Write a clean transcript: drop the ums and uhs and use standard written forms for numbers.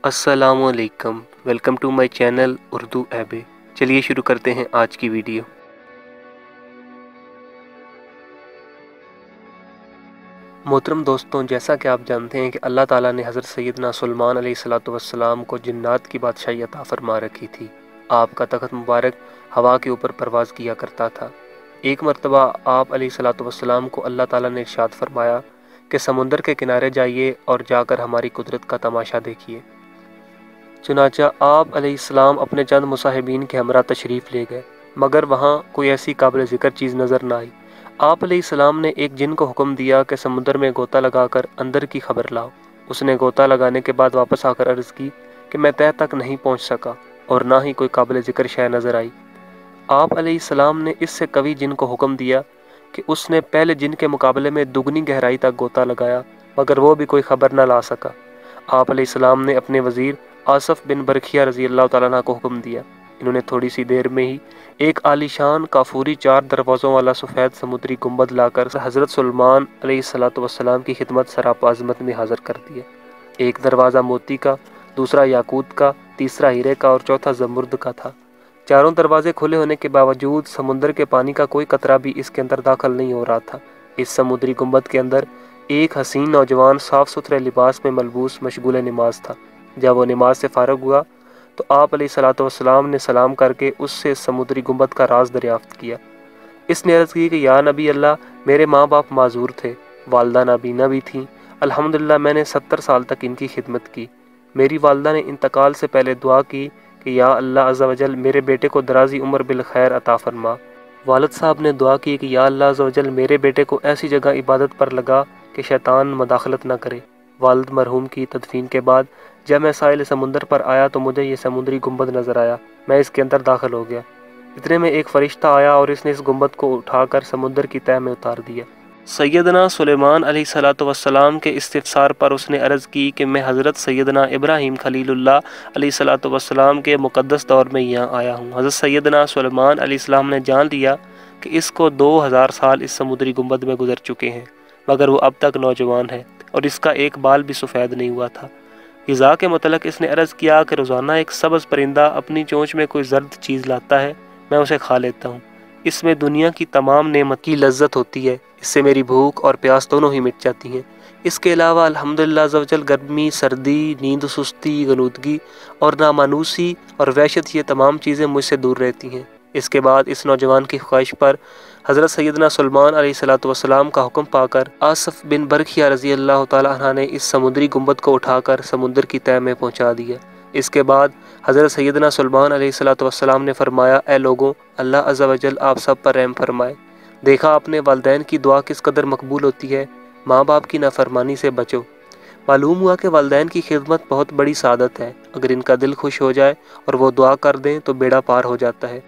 السلام علیکم، welcome to my channel Urdu ایبے۔ چلیے شروع کرتے ہیں آج کی ویڈیو۔ محترم دوستوں، جیسا کہ آپ جانتے ہیں کہ اللہ تعالیٰ نے حضرت سیدنا سلیمان علیہ السلام کو جنات کی بادشاہی عطا فرما رکھی تھی۔ آپ کا تخت مبارک ہوا کے اوپر پرواز کیا کرتا تھا۔ ایک مرتبہ آپ علیہ السلام کو اللہ تعالیٰ نے ارشاد فرمایا کہ سمندر کے کنارے جائیے اور جا کر ہماری قدرت کا تماشا دیکھیے۔ چنانچہ آپ علیہ السلام اپنے چند مصاحبین کے ہمراہ تشریف لے گئے، مگر وہاں کوئی ایسی قابل ذکر چیز نظر نہ آئی۔ آپ علیہ السلام نے ایک جن کو حکم دیا کہ سمندر میں غوطہ لگا کر اندر کی خبر لاؤ۔ اس نے غوطہ لگانے کے بعد واپس آ کر عرض کی کہ میں تہہ تک نہیں پہنچ سکا اور نہ ہی کوئی قابل ذکر شے نظر آئی۔ آپ علیہ السلام نے اس سے قوی جن کو حکم دیا کہ اس نے پہلے جن کے مقابلے میں دگنی گہرائی تک غوطہ لگایا، مگر وہ بھی کوئی خبر نہ لا سکا۔ آپ علیہ السلام نے اپنے وزیر آصف بن برکھیا رضی اللہ تعالیٰ عنہ کو حکم دیا۔ انہوں نے تھوڑی سی دیر میں ہی ایک عالی شان کافوری 4 دروازوں والا سفید سمندری گنبد لا کر حضرت سلیمان علیہ السلام کی خدمت سراپا عظمت میں حاضر کر دیا۔ ایک دروازہ موتی کا، دوسرا یاقوت کا، تیسرا ہیرے کا اور چوتھا زمرد کا تھا۔ چاروں دروازے کھلے ہونے کے باوجود سمندر کے پانی کا کوئی قطرہ بھی اس کے اندر داخل نہیں ہو رہا تھا۔ اس سمندری گنبد کے اندر ایک حسین نوجوان صاف ستھرے لباس میں ملبوس مشغول نماز تھا۔ جب وہ نماز سے فارغ ہوا تو آپ علیہ السلام نے سلام کر کے اس سے سمندری گنبد کا راز دریافت کیا۔ اس نے عرض کی کہ یا نبی اللہ، میرے ماں باپ معذور تھے، والدہ نابینا بھی تھیں۔ الحمدللہ میں نے 70 سال تک ان کی خدمت کی۔ میری والدہ نے انتقال سے پہلے دعا کی کہ یا اللہ عز و جل میرے بیٹے کو درازی عمر بالخیر عطا فرما۔ والد صاحب نے دعا کی کہ یا اللہ عز و جل میرے بیٹے کو ایسی جگہ عبادت پر لگا کہ شیطان مداخلت نہ کرے۔ والد مرحوم کی تدفین کے بعد جب میں ساحل سمندر پر آیا تو مجھے یہ سمندری گنبد نظر آیا۔ میں اس کے اندر داخل ہو گیا۔ اتنے میں ایک فرشتہ آیا اور اس نے اس گنبد کو اٹھا کر سمندر کی تہہ میں اتار دیا۔ سیدنا سلیمان علیہ السلام کے استفسار پر اس نے عرض کی کہ میں حضرت سیدنا ابراہیم خلیل اللہ علیہ السلام کے مقدس دور میں یہاں آیا ہوں۔ حضرت سیدنا سلیمان علیہ السلام نے جان لیا کہ اس کو 2000 سال اس سمندری گنبد میں گزر چکے ہیں، مگر وہ اب تک نوجوان ہے اور اس کا ایک بال بھی سفید نہیں ہوا تھا۔ غذا کے متعلق اس نے عرض کیا کہ روزانہ ایک سبز پرندہ اپنی چونچ میں کوئی زرد چیز لاتا ہے، میں اسے کھا لیتا ہوں۔ اس میں دنیا کی تمام نعمت کی لذت ہوتی ہے، اس سے میری بھوک اور پیاس دونوں ہی مٹ جاتی ہیں۔ اس کے علاوہ الحمدللہ عز و جل گرمی، سردی، نیند و سستی، غنودگی اور نامانوسی اور وحشت، یہ تمام چیزیں مجھ سے دور رہتی ہیں۔ اس کے بعد اس نوجوان کی خواہش پر حضرت سیدنا سلیمان علیہ السلام کا حکم پا کر آصف بن برکھیا رضی اللہ تعالیٰ عنہ نے اس سمندری گنبد کو اٹھا کر سمندر کی تہہ میں پہنچا دیا۔ اس کے بعد حضرت سیدنا سلیمان علیہ السلام نے فرمایا، اے لوگوں، اللہ عز و جل آپ سب پر رحم فرمائے۔ دیکھا اپنے والدین کی دعا کس قدر مقبول ہوتی ہے، ماں باپ کی نافرمانی سے بچو۔ معلوم ہوا کہ والدین کی خدمت بہت بڑی سعادت ہے۔ اگر ان کا دل خوش ہو جائے اور وہ دعا کر دیں تو بیڑا پار ہو جاتا ہے۔